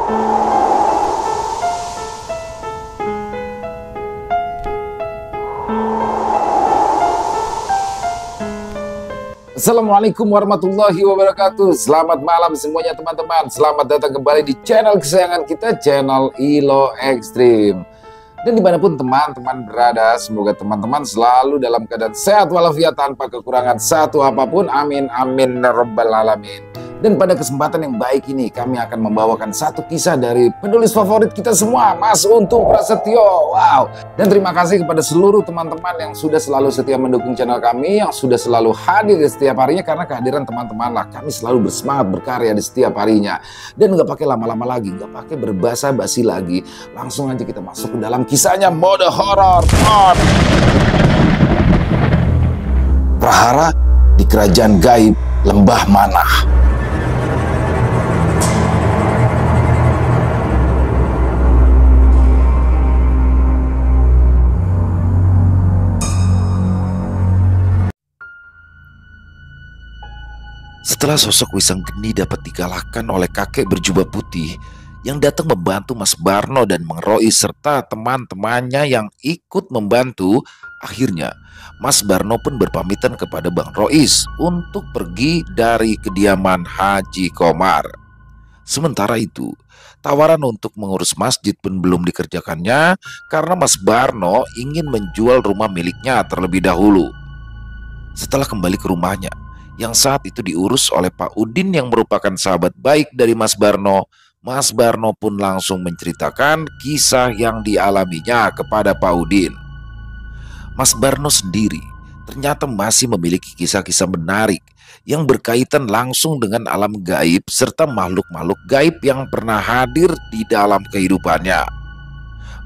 Assalamualaikum warahmatullahi wabarakatuh. Selamat malam semuanya teman-teman. Selamat datang kembali di channel kesayangan kita, channel Ilo Ekstrim. Dan dimanapun teman-teman berada, semoga teman-teman selalu dalam keadaan sehat walafiat tanpa kekurangan satu apapun. Amin amin rabbal alamin. Dan pada kesempatan yang baik ini kami akan membawakan satu kisah dari penulis favorit kita semua, Mas Untung Prasetyo. Wow. Dan terima kasih kepada seluruh teman-teman yang sudah selalu setia mendukung channel kami, yang sudah selalu hadir di setiap harinya, karena kehadiran teman-teman lah kami selalu bersemangat berkarya di setiap harinya. Dan nggak pakai lama-lama lagi, nggak pakai berbahasa basi lagi, langsung aja kita masuk ke dalam kisahnya, mode horor. Prahara di kerajaan gaib Lembah Manah. Setelah sosok Wisanggeni dapat dikalahkan oleh kakek berjubah putih yang datang membantu Mas Barno dan Mang Rois serta teman-temannya yang ikut membantu, akhirnya Mas Barno pun berpamitan kepada Bang Rois untuk pergi dari kediaman Haji Komar. Sementara itu, tawaran untuk mengurus masjid pun belum dikerjakannya karena Mas Barno ingin menjual rumah miliknya terlebih dahulu. Setelah kembali ke rumahnya, yang saat itu diurus oleh Pak Udin yang merupakan sahabat baik dari Mas Barno, Mas Barno pun langsung menceritakan kisah yang dialaminya kepada Pak Udin. Mas Barno sendiri ternyata masih memiliki kisah-kisah menarik yang berkaitan langsung dengan alam gaib serta makhluk-makhluk gaib yang pernah hadir di dalam kehidupannya.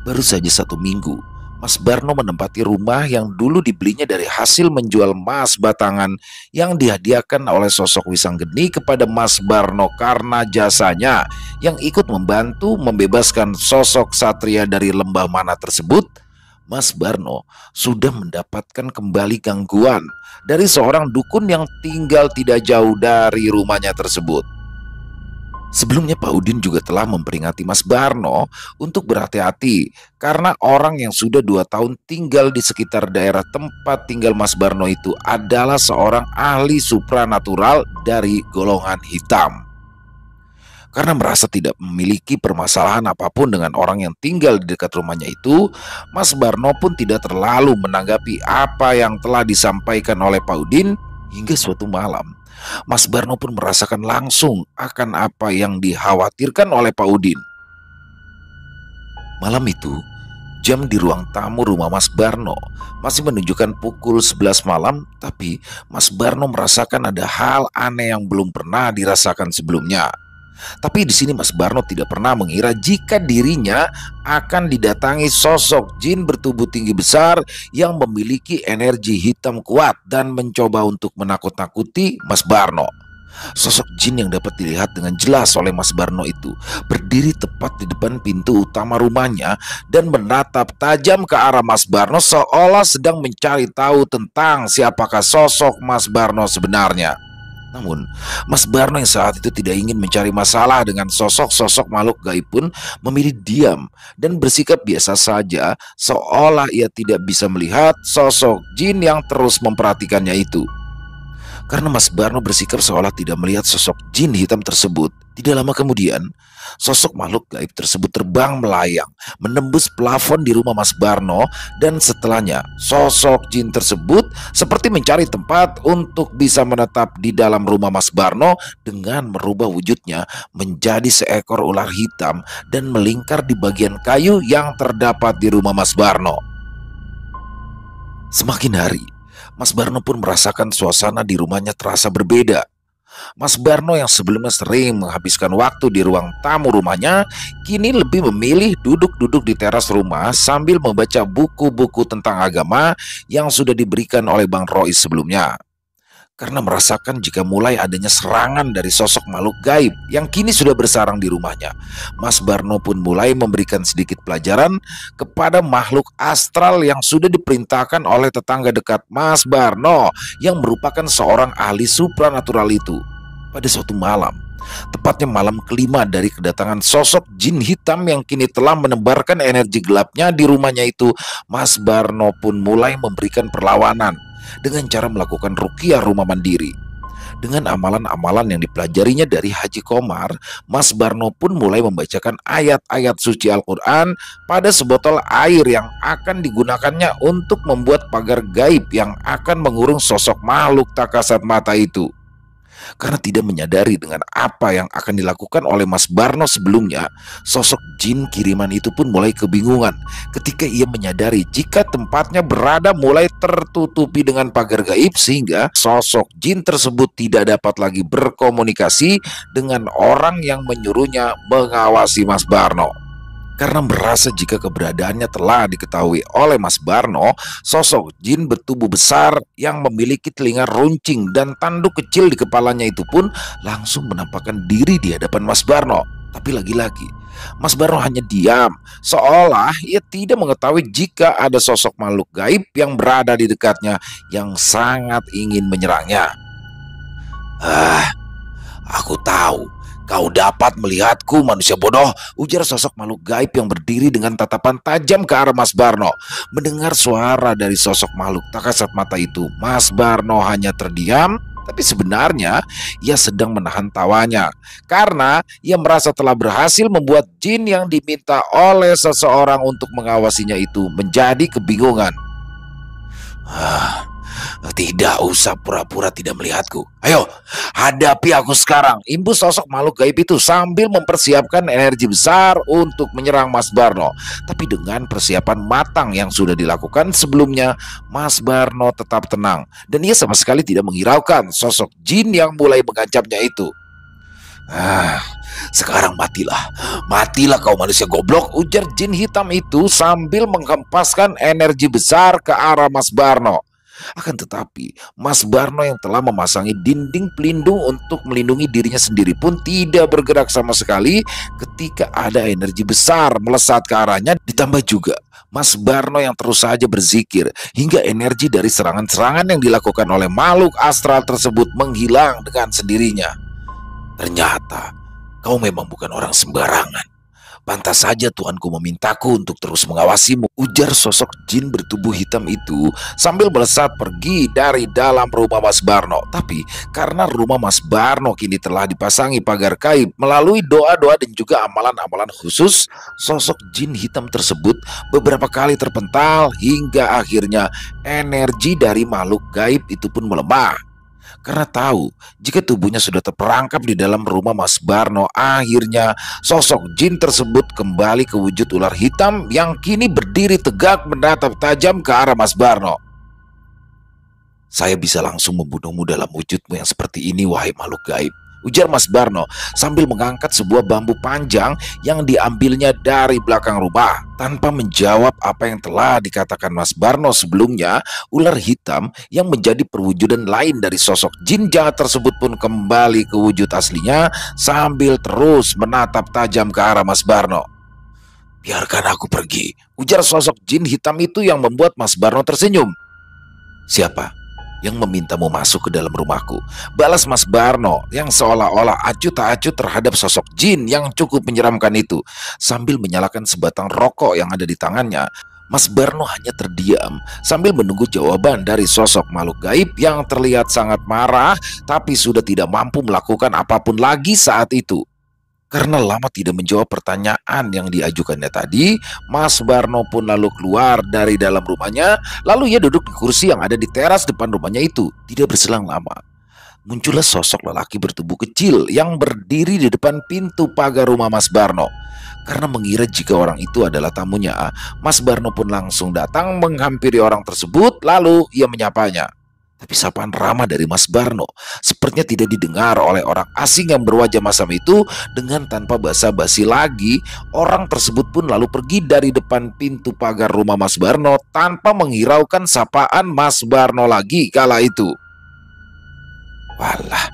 Baru saja 1 minggu, Mas Barno menempati rumah yang dulu dibelinya dari hasil menjual emas batangan yang dihadiahkan oleh sosok Wisanggeni kepada Mas Barno karena jasanya yang ikut membantu membebaskan sosok satria dari lembah mana tersebut. Mas Barno sudah mendapatkan kembali gangguan dari seorang dukun yang tinggal tidak jauh dari rumahnya tersebut. Sebelumnya Pak Udin juga telah memperingati Mas Barno untuk berhati-hati karena orang yang sudah 2 tahun tinggal di sekitar daerah tempat tinggal Mas Barno itu adalah seorang ahli supranatural dari golongan hitam. Karena merasa tidak memiliki permasalahan apapun dengan orang yang tinggal di dekat rumahnya itu, Mas Barno pun tidak terlalu menanggapi apa yang telah disampaikan oleh Pak Udin. Hingga suatu malam, Mas Barno pun merasakan langsung akan apa yang dikhawatirkan oleh Pak Udin. Malam itu, jam di ruang tamu rumah Mas Barno masih menunjukkan pukul 11 malam, tapi Mas Barno merasakan ada hal aneh yang belum pernah dirasakan sebelumnya. Tapi di sini Mas Barno tidak pernah mengira jika dirinya akan didatangi sosok jin bertubuh tinggi besar yang memiliki energi hitam kuat dan mencoba untuk menakut-nakuti Mas Barno. Sosok jin yang dapat dilihat dengan jelas oleh Mas Barno itu berdiri tepat di depan pintu utama rumahnya dan menatap tajam ke arah Mas Barno seolah sedang mencari tahu tentang siapakah sosok Mas Barno sebenarnya. Namun, Mas Barno yang saat itu tidak ingin mencari masalah dengan sosok-sosok makhluk gaib pun memilih diam dan bersikap biasa saja seolah ia tidak bisa melihat sosok jin yang terus memperhatikannya itu. Karena Mas Barno bersikap seolah tidak melihat sosok jin hitam tersebut, tidak lama kemudian sosok makhluk gaib tersebut terbang melayang menembus plafon di rumah Mas Barno, dan setelahnya sosok jin tersebut seperti mencari tempat untuk bisa menetap di dalam rumah Mas Barno dengan merubah wujudnya menjadi seekor ular hitam dan melingkar di bagian kayu yang terdapat di rumah Mas Barno. Semakin hari, Mas Barno pun merasakan suasana di rumahnya terasa berbeda. Mas Barno yang sebelumnya sering menghabiskan waktu di ruang tamu rumahnya, kini lebih memilih duduk-duduk di teras rumah sambil membaca buku-buku tentang agama yang sudah diberikan oleh Bang Rois sebelumnya. Karena merasakan jika mulai adanya serangan dari sosok makhluk gaib yang kini sudah bersarang di rumahnya, Mas Barno pun mulai memberikan sedikit pelajaran kepada makhluk astral yang sudah diperintahkan oleh tetangga dekat Mas Barno yang merupakan seorang ahli supranatural itu. Pada suatu malam, tepatnya malam kelima dari kedatangan sosok jin hitam yang kini telah menebarkan energi gelapnya di rumahnya itu, Mas Barno pun mulai memberikan perlawanan dengan cara melakukan ruqyah rumah mandiri. Dengan amalan-amalan yang dipelajarinya dari Haji Komar, Mas Barno pun mulai membacakan ayat-ayat suci Al-Quran pada sebotol air yang akan digunakannya untuk membuat pagar gaib yang akan mengurung sosok makhluk tak kasat mata itu. Karena tidak menyadari dengan apa yang akan dilakukan oleh Mas Barno sebelumnya, sosok jin kiriman itu pun mulai kebingungan ketika ia menyadari jika tempatnya berada mulai tertutupi dengan pagar gaib, sehingga sosok jin tersebut tidak dapat lagi berkomunikasi dengan orang yang menyuruhnya mengawasi Mas Barno. Karena merasa jika keberadaannya telah diketahui oleh Mas Barno, sosok jin bertubuh besar yang memiliki telinga runcing dan tanduk kecil di kepalanya itu pun langsung menampakkan diri di hadapan Mas Barno. Tapi lagi-lagi, Mas Barno hanya diam, seolah ia tidak mengetahui jika ada sosok makhluk gaib yang berada di dekatnya yang sangat ingin menyerangnya. Aku tahu kau dapat melihatku, manusia bodoh, ujar sosok makhluk gaib yang berdiri dengan tatapan tajam ke arah Mas Barno. Mendengar suara dari sosok makhluk tak kasat mata itu, Mas Barno hanya terdiam, tapi sebenarnya ia sedang menahan tawanya karena ia merasa telah berhasil membuat jin yang diminta oleh seseorang untuk mengawasinya itu menjadi kebingungan. Tidak usah pura-pura tidak melihatku. Ayo, hadapi aku sekarang, imbus sosok makhluk gaib itu sambil mempersiapkan energi besar untuk menyerang Mas Barno. Tapi dengan persiapan matang yang sudah dilakukan sebelumnya, Mas Barno tetap tenang dan ia sama sekali tidak menghiraukan sosok jin yang mulai mengancamnya itu. Sekarang matilah, matilah kau manusia goblok, ujar jin hitam itu sambil menghempaskan energi besar ke arah Mas Barno. Akan tetapi, Mas Barno yang telah memasangi dinding pelindung untuk melindungi dirinya sendiri pun tidak bergerak sama sekali ketika ada energi besar melesat ke arahnya. Ditambah juga Mas Barno yang terus saja berzikir hingga energi dari serangan-serangan yang dilakukan oleh makhluk astral tersebut menghilang dengan sendirinya. Ternyata kau memang bukan orang sembarangan. Pantas saja Tuanku memintaku untuk terus mengawasimu, ujar sosok jin bertubuh hitam itu sambil melesat pergi dari dalam rumah Mas Barno. Tapi karena rumah Mas Barno kini telah dipasangi pagar gaib, melalui doa-doa dan juga amalan-amalan khusus, sosok jin hitam tersebut beberapa kali terpental hingga akhirnya energi dari makhluk gaib itu pun melemah. Karena tahu jika tubuhnya sudah terperangkap di dalam rumah Mas Barno, akhirnya sosok jin tersebut kembali ke wujud ular hitam yang kini berdiri tegak menatap tajam ke arah Mas Barno. Saya bisa langsung membunuhmu dalam wujudmu yang seperti ini, wahai makhluk gaib, ujar Mas Barno sambil mengangkat sebuah bambu panjang yang diambilnya dari belakang rumah. Tanpa menjawab apa yang telah dikatakan Mas Barno sebelumnya, ular hitam yang menjadi perwujudan lain dari sosok jin jahat tersebut pun kembali ke wujud aslinya sambil terus menatap tajam ke arah Mas Barno. Biarkan aku pergi, ujar sosok jin hitam itu yang membuat Mas Barno tersenyum. Siapa yang memintamu masuk ke dalam rumahku? Balas Mas Barno yang seolah-olah acuh tak acuh terhadap sosok jin yang cukup menyeramkan itu. Sambil menyalakan sebatang rokok yang ada di tangannya, Mas Barno hanya terdiam sambil menunggu jawaban dari sosok makhluk gaib yang terlihat sangat marah tapi sudah tidak mampu melakukan apapun lagi saat itu. Karena lama tidak menjawab pertanyaan yang diajukannya tadi, Mas Barno pun lalu keluar dari dalam rumahnya. Lalu ia duduk di kursi yang ada di teras depan rumahnya itu. Tidak berselang lama, muncullah sosok lelaki bertubuh kecil yang berdiri di depan pintu pagar rumah Mas Barno. Karena mengira jika orang itu adalah tamunya, Mas Barno pun langsung datang menghampiri orang tersebut. Lalu ia menyapanya. Tapi sapaan ramah dari Mas Barno sepertinya tidak didengar oleh orang asing yang berwajah masam itu. Dengan tanpa basa-basi lagi, orang tersebut pun lalu pergi dari depan pintu pagar rumah Mas Barno tanpa menghiraukan sapaan Mas Barno lagi kala itu. Walah,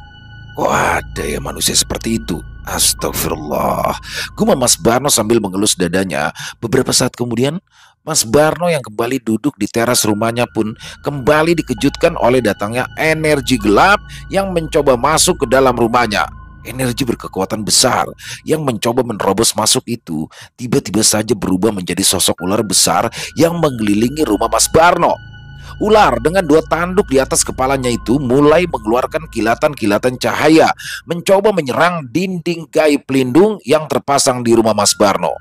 kok ada ya manusia seperti itu? Astagfirullah, gumam Mas Barno sambil mengelus dadanya. Beberapa saat kemudian, Mas Barno yang kembali duduk di teras rumahnya pun kembali dikejutkan oleh datangnya energi gelap yang mencoba masuk ke dalam rumahnya. Energi berkekuatan besar yang mencoba menerobos masuk itu tiba-tiba saja berubah menjadi sosok ular besar yang mengelilingi rumah Mas Barno. Ular dengan dua tanduk di atas kepalanya itu mulai mengeluarkan kilatan-kilatan cahaya, mencoba menyerang dinding gaib pelindung yang terpasang di rumah Mas Barno.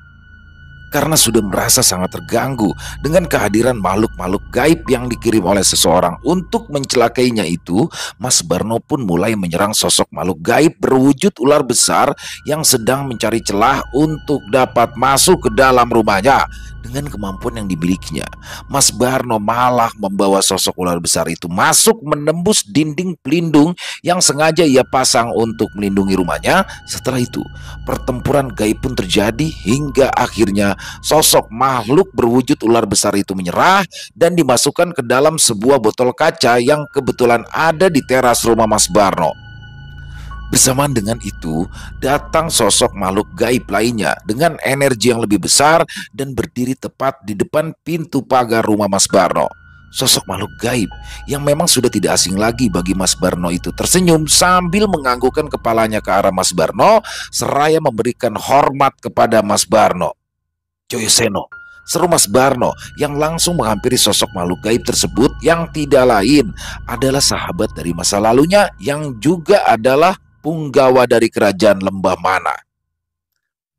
Karena sudah merasa sangat terganggu dengan kehadiran makhluk-makhluk gaib yang dikirim oleh seseorang untuk mencelakainya itu, Mas Barno pun mulai menyerang sosok makhluk gaib berwujud ular besar yang sedang mencari celah untuk dapat masuk ke dalam rumahnya. Dengan kemampuan yang dimilikinya, Mas Barno malah membawa sosok ular besar itu masuk menembus dinding pelindung yang sengaja ia pasang untuk melindungi rumahnya. Setelah itu, pertempuran gaib pun terjadi hingga akhirnya sosok makhluk berwujud ular besar itu menyerah dan dimasukkan ke dalam sebuah botol kaca yang kebetulan ada di teras rumah Mas Barno. Bersamaan dengan itu, datang sosok makhluk gaib lainnya dengan energi yang lebih besar dan berdiri tepat di depan pintu pagar rumah Mas Barno. Sosok makhluk gaib yang memang sudah tidak asing lagi bagi Mas Barno itu tersenyum sambil menganggukkan kepalanya ke arah Mas Barno seraya memberikan hormat kepada Mas Barno. "Joyo Seno," seru Mas Barno yang langsung menghampiri sosok makhluk gaib tersebut yang tidak lain adalah sahabat dari masa lalunya yang juga adalah punggawa dari kerajaan Lembah Mana.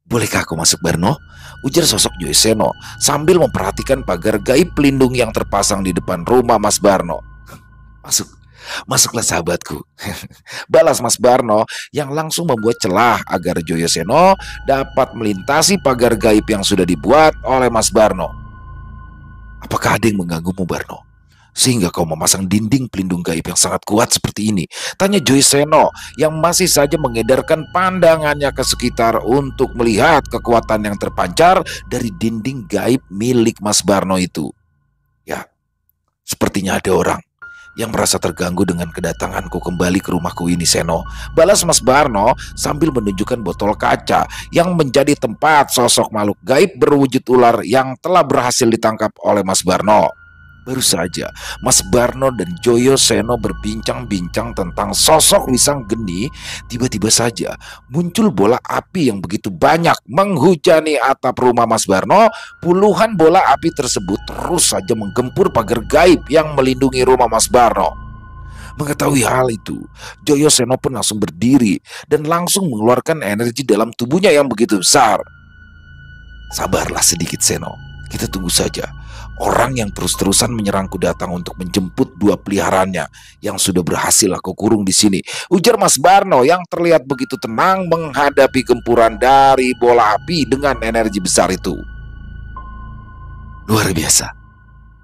"Bolehkah aku masuk, Barno?" ujar sosok Joyo Seno sambil memperhatikan pagar gaib pelindung yang terpasang di depan rumah Mas Barno. "Masuk, masuklah sahabatku," balas Mas Barno yang langsung membuat celah agar Joyo Seno dapat melintasi pagar gaib yang sudah dibuat oleh Mas Barno. "Apakah ada yang mengganggumu, Barno, sehingga kau memasang dinding pelindung gaib yang sangat kuat seperti ini?" tanya Joyo Seno yang masih saja mengedarkan pandangannya ke sekitar untuk melihat kekuatan yang terpancar dari dinding gaib milik Mas Barno itu. "Ya, sepertinya ada orang yang merasa terganggu dengan kedatanganku kembali ke rumahku ini, Seno," balas Mas Barno sambil menunjukkan botol kaca yang menjadi tempat sosok makhluk gaib berwujud ular yang telah berhasil ditangkap oleh Mas Barno. Baru saja Mas Barno dan Joyo Seno berbincang-bincang tentang sosok Wisang Geni, tiba-tiba saja muncul bola api yang begitu banyak menghujani atap rumah Mas Barno. Puluhan bola api tersebut terus saja menggempur pagar gaib yang melindungi rumah Mas Barno. Mengetahui hal itu, Joyo Seno pun langsung berdiri dan langsung mengeluarkan energi dalam tubuhnya yang begitu besar. "Sabarlah sedikit, Seno. Kita tunggu saja. Orang yang terus-terusan menyerangku datang untuk menjemput dua peliharaannya yang sudah berhasil aku kurung di sini," ujar Mas Barno yang terlihat begitu tenang menghadapi gempuran dari bola api dengan energi besar itu. "Luar biasa.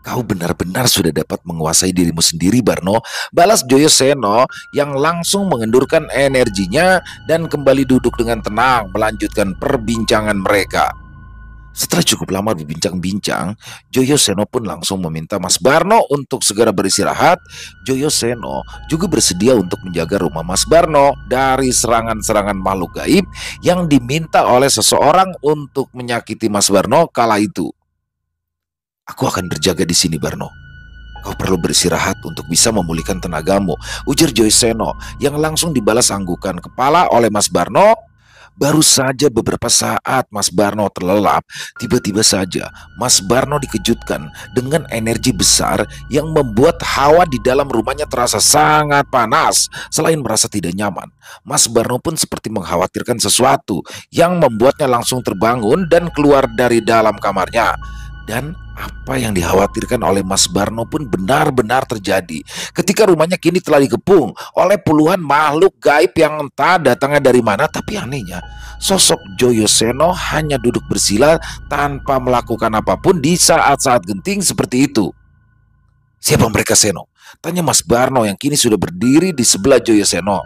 Kau benar-benar sudah dapat menguasai dirimu sendiri, Barno," balas Joyo Seno yang langsung mengendurkan energinya dan kembali duduk dengan tenang melanjutkan perbincangan mereka. Setelah cukup lama berbincang-bincang, Joyo Seno pun langsung meminta Mas Barno untuk segera beristirahat. Joyo Seno juga bersedia untuk menjaga rumah Mas Barno dari serangan-serangan makhluk gaib yang diminta oleh seseorang untuk menyakiti Mas Barno kala itu. "Aku akan berjaga di sini, Barno. Kau perlu beristirahat untuk bisa memulihkan tenagamu," ujar Joyo Seno yang langsung dibalas anggukan kepala oleh Mas Barno. Baru saja beberapa saat Mas Barno terlelap, tiba-tiba saja Mas Barno dikejutkan dengan energi besar yang membuat hawa di dalam rumahnya terasa sangat panas. Selain merasa tidak nyaman, Mas Barno pun seperti mengkhawatirkan sesuatu yang membuatnya langsung terbangun dan keluar dari dalam kamarnya. Dan apa yang dikhawatirkan oleh Mas Barno pun benar-benar terjadi ketika rumahnya kini telah dikepung oleh puluhan makhluk gaib yang entah datangnya dari mana. Tapi anehnya, sosok Joyo Seno hanya duduk bersila tanpa melakukan apapun di saat-saat genting seperti itu. "Siapa mereka, Seno?" tanya Mas Barno yang kini sudah berdiri di sebelah Joyo Seno.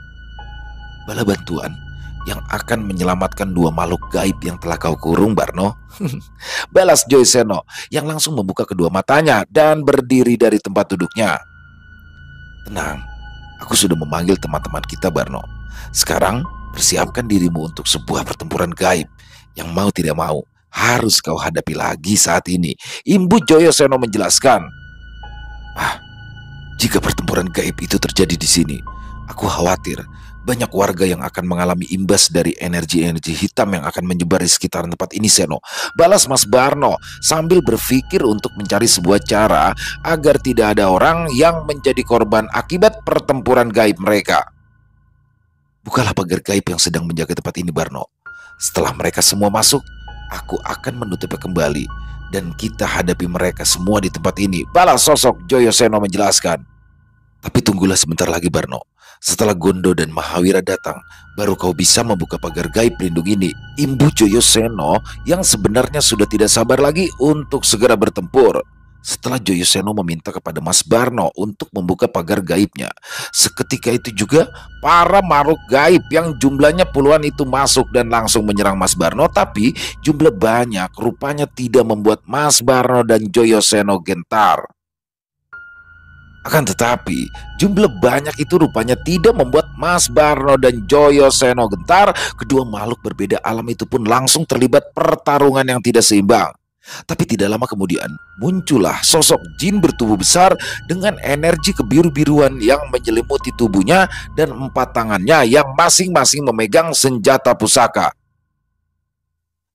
"Bala bantuan yang akan menyelamatkan dua makhluk gaib yang telah kau kurung, Barno," balas Joyo Seno yang langsung membuka kedua matanya dan berdiri dari tempat duduknya. "Tenang, aku sudah memanggil teman-teman kita, Barno. Sekarang persiapkan dirimu untuk sebuah pertempuran gaib yang mau tidak mau harus kau hadapi lagi saat ini, Imbu Joyoseno menjelaskan. Ah, jika pertempuran gaib itu terjadi di sini, aku khawatir banyak warga yang akan mengalami imbas dari energi-energi hitam yang akan menyebar di sekitaran tempat ini, Seno. Balas Mas Barno sambil berpikir untuk mencari sebuah cara agar tidak ada orang yang menjadi korban akibat pertempuran gaib mereka. Bukalah pagar gaib yang sedang menjaga tempat ini, Barno. Setelah mereka semua masuk, aku akan menutupnya kembali dan kita hadapi mereka semua di tempat ini. Balas sosok Joyoseno menjelaskan. Tapi tunggulah sebentar lagi, Barno. Setelah Gondo dan Mahawira datang, baru kau bisa membuka pagar gaib pelindung ini. Imbu Joyoseno yang sebenarnya sudah tidak sabar lagi untuk segera bertempur. Setelah Joyoseno meminta kepada Mas Barno untuk membuka pagar gaibnya, seketika itu juga para makhluk gaib yang jumlahnya puluhan itu masuk dan langsung menyerang Mas Barno. Tapi jumlah banyak rupanya tidak membuat Mas Barno dan Joyoseno gentar. Akan tetapi, jumlah banyak itu rupanya tidak membuat Mas Barno dan Joyoseno gentar. Kedua makhluk berbeda alam itu pun langsung terlibat pertarungan yang tidak seimbang. Tapi tidak lama kemudian, muncullah sosok jin bertubuh besar dengan energi kebiru-biruan yang menyelimuti tubuhnya dan 4 tangannya yang masing-masing memegang senjata pusaka.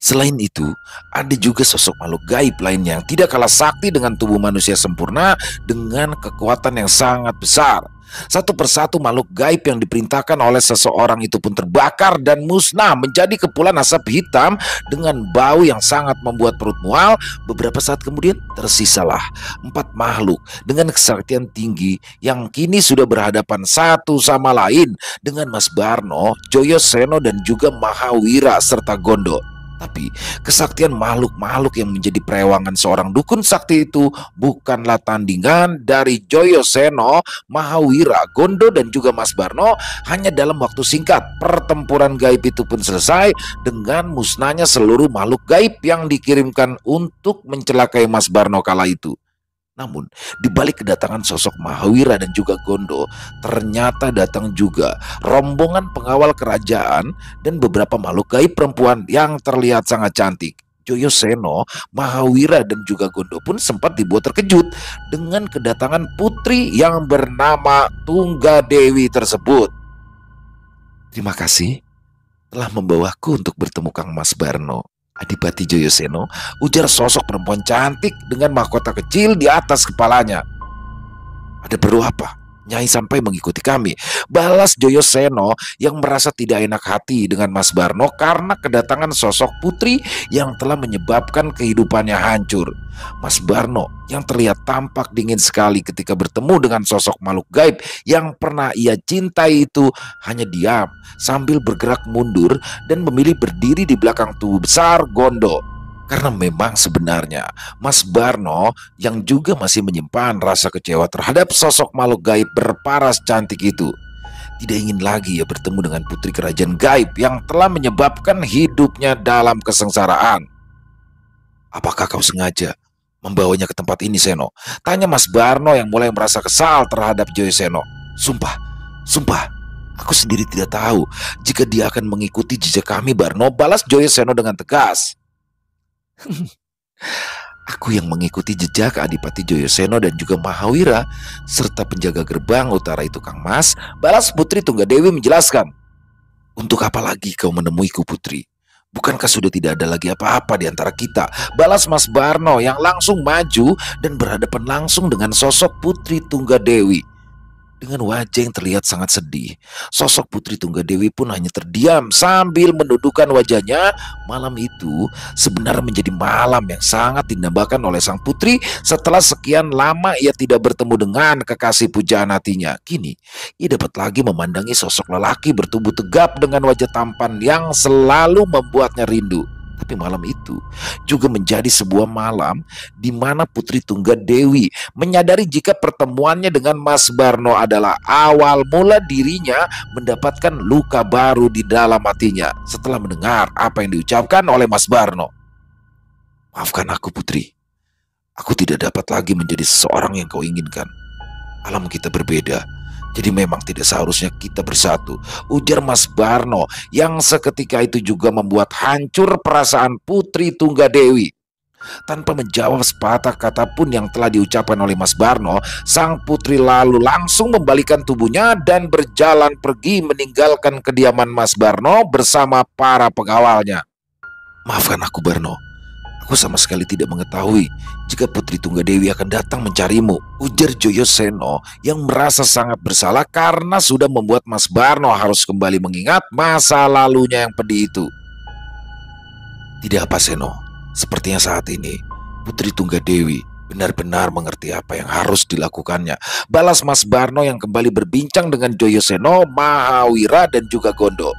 Selain itu, ada juga sosok makhluk gaib lainnya yang tidak kalah sakti dengan tubuh manusia sempurna dengan kekuatan yang sangat besar. Satu persatu makhluk gaib yang diperintahkan oleh seseorang itu pun terbakar dan musnah menjadi kepulan asap hitam dengan bau yang sangat membuat perut mual. Beberapa saat kemudian tersisalah 4 makhluk dengan kesaktian tinggi yang kini sudah berhadapan satu sama lain dengan Mas Barno, Joyoseno dan juga Mahawira serta Gondo. Tapi kesaktian makhluk-makhluk yang menjadi perewangan seorang dukun sakti itu bukanlah tandingan dari Joyoseno, Mahawira, Gondo dan juga Mas Barno. Hanya dalam waktu singkat pertempuran gaib itu pun selesai dengan musnahnya seluruh makhluk gaib yang dikirimkan untuk mencelakai Mas Barno kala itu. Namun, di balik kedatangan sosok Mahawira dan juga Gondo, ternyata datang juga rombongan pengawal kerajaan dan beberapa makhluk gaib perempuan yang terlihat sangat cantik. Joyoseno, Mahawira dan juga Gondo pun sempat dibuat terkejut dengan kedatangan putri yang bernama Tunggadewi tersebut. Terima kasih telah membawaku untuk bertemu Kang Mas Barno, Adipati Joyoseno, ujar sosok perempuan cantik dengan mahkota kecil di atas kepalanya. Ada perlu apa? Nyai sampai mengikuti kami, balas Joyoseno yang merasa tidak enak hati dengan Mas Barno karena kedatangan sosok putri yang telah menyebabkan kehidupannya hancur. Mas Barno yang terlihat tampak dingin sekali ketika bertemu dengan sosok makhluk gaib yang pernah ia cintai itu hanya diam sambil bergerak mundur dan memilih berdiri di belakang tubuh besar Gondo. Karena memang sebenarnya Mas Barno yang juga masih menyimpan rasa kecewa terhadap sosok makhluk gaib berparas cantik itu. Tidak ingin lagi ia bertemu dengan putri kerajaan gaib yang telah menyebabkan hidupnya dalam kesengsaraan. Apakah kau sengaja membawanya ke tempat ini, Seno? Tanya Mas Barno yang mulai merasa kesal terhadap Joyoseno. Sumpah, aku sendiri tidak tahu jika dia akan mengikuti jejak kami, Barno, balas Joyoseno dengan tegas. Aku yang mengikuti jejak Adipati Joyoseno dan juga Mahawira serta penjaga gerbang utara itu, Kang Mas, balas Putri Tunggadewi menjelaskan. Untuk apa lagi kau menemuiku, Putri? Bukankah sudah tidak ada lagi apa-apa di antara kita? Balas Mas Barno yang langsung maju dan berhadapan langsung dengan sosok Putri Tunggadewi. Dengan wajah yang terlihat sangat sedih, sosok Putri Tunggadewi pun hanya terdiam sambil menundukkan wajahnya. Malam itu sebenarnya menjadi malam yang sangat dinambakan oleh sang putri setelah sekian lama ia tidak bertemu dengan kekasih pujaan hatinya. Kini ia dapat lagi memandangi sosok lelaki bertubuh tegap dengan wajah tampan yang selalu membuatnya rindu. Tapi malam itu juga menjadi sebuah malam di mana Putri Tunggadewi menyadari jika pertemuannya dengan Mas Barno adalah awal mula dirinya mendapatkan luka baru di dalam hatinya setelah mendengar apa yang diucapkan oleh Mas Barno. Maafkan aku, Putri. Aku tidak dapat lagi menjadi seseorang yang kau inginkan. Alam kita berbeda Jadi memang tidak seharusnya kita bersatu, ujar Mas Barno yang seketika itu juga membuat hancur perasaan Putri Tunggadewi. Tanpa menjawab sepatah kata pun yang telah diucapkan oleh Mas Barno, sang putri lalu langsung membalikan tubuhnya dan berjalan pergi meninggalkan kediaman Mas Barno bersama para pengawalnya. Maafkan aku Barno, aku sama sekali tidak mengetahui jika Putri Tunggadewi akan datang mencarimu, ujar Joyoseno yang merasa sangat bersalah karena sudah membuat Mas Barno harus kembali mengingat masa lalunya yang pedih itu. Tidak apa Seno, sepertinya saat ini Putri Tunggadewi benar-benar mengerti apa yang harus dilakukannya, balas Mas Barno yang kembali berbincang dengan Joyoseno, Mahawira dan juga Gondo.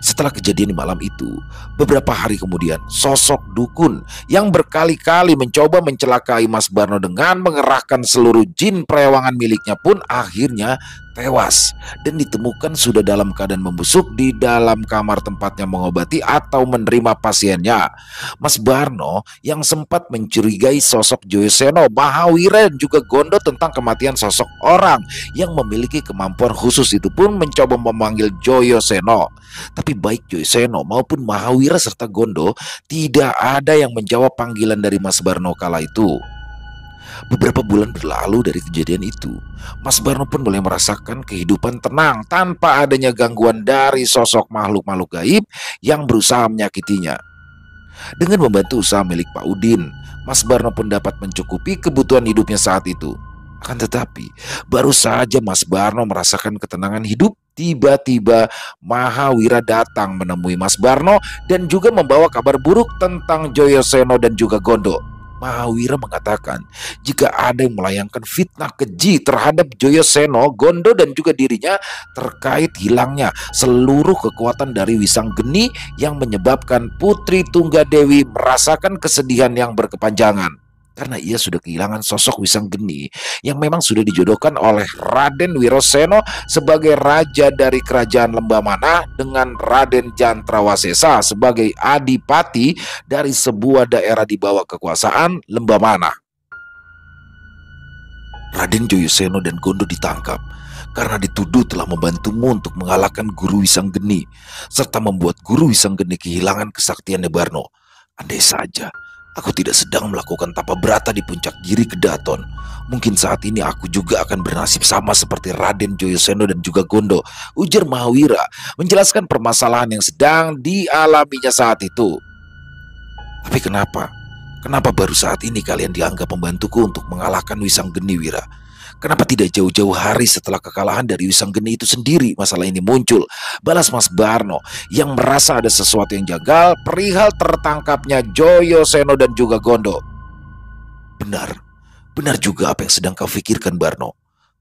Setelah kejadian di malam itu, beberapa hari kemudian sosok dukun yang berkali-kali mencoba mencelakai Mas Barno dengan mengerahkan seluruh jin perewangan miliknya pun akhirnya tewas dan ditemukan sudah dalam keadaan membusuk di dalam kamar tempatnya mengobati atau menerima pasiennya. Mas Barno yang sempat mencurigai sosok Joyoseno, Mahawira dan juga Gondo tentang kematian sosok orang yang memiliki kemampuan khusus itu pun mencoba memanggil Joyoseno. Tapi baik Joyoseno maupun Mahawira serta Gondo tidak ada yang menjawab panggilan dari Mas Barno kala itu. Beberapa bulan berlalu dari kejadian itu, Mas Barno pun mulai merasakan kehidupan tenang tanpa adanya gangguan dari sosok makhluk-makhluk gaib yang berusaha menyakitinya. Dengan membantu usaha milik Pak Udin, Mas Barno pun dapat mencukupi kebutuhan hidupnya saat itu. Akan tetapi, baru saja Mas Barno merasakan ketenangan hidup, tiba-tiba Mahawira datang menemui Mas Barno dan juga membawa kabar buruk tentang Joyoseno dan juga Gondo. Mahawira mengatakan jika ada yang melayangkan fitnah keji terhadap Joyoseno, Gondo dan juga dirinya terkait hilangnya seluruh kekuatan dari Wisanggeni yang menyebabkan Putri Tunggadewi merasakan kesedihan yang berkepanjangan. Karena ia sudah kehilangan sosok Wisanggeni yang memang sudah dijodohkan oleh Raden Wiroseno sebagai raja dari kerajaan Lembamana dengan Raden Jantrawasesa sebagai adipati dari sebuah daerah di bawah kekuasaan Lembamana. Raden Joyoseno dan Gondo ditangkap karena dituduh telah membantumu untuk mengalahkan Guru Wisanggeni serta membuat Guru Wisanggeni kehilangan kesaktiannya Barno. Andai saja aku tidak sedang melakukan tapa berata di puncak Giri Kedaton, mungkin saat ini aku juga akan bernasib sama seperti Raden Joyoseno dan juga Gondo, ujar Mahawira menjelaskan permasalahan yang sedang dialaminya saat itu. Tapi kenapa? Kenapa baru saat ini kalian dianggap membantuku untuk mengalahkan Wisanggeni, Wira? Kenapa tidak jauh-jauh hari setelah kekalahan dari Wisanggeni itu sendiri masalah ini muncul? Balas Mas Barno yang merasa ada sesuatu yang janggal perihal tertangkapnya Joyoseno dan juga Gondo. Benar juga apa yang sedang kau pikirkan Barno.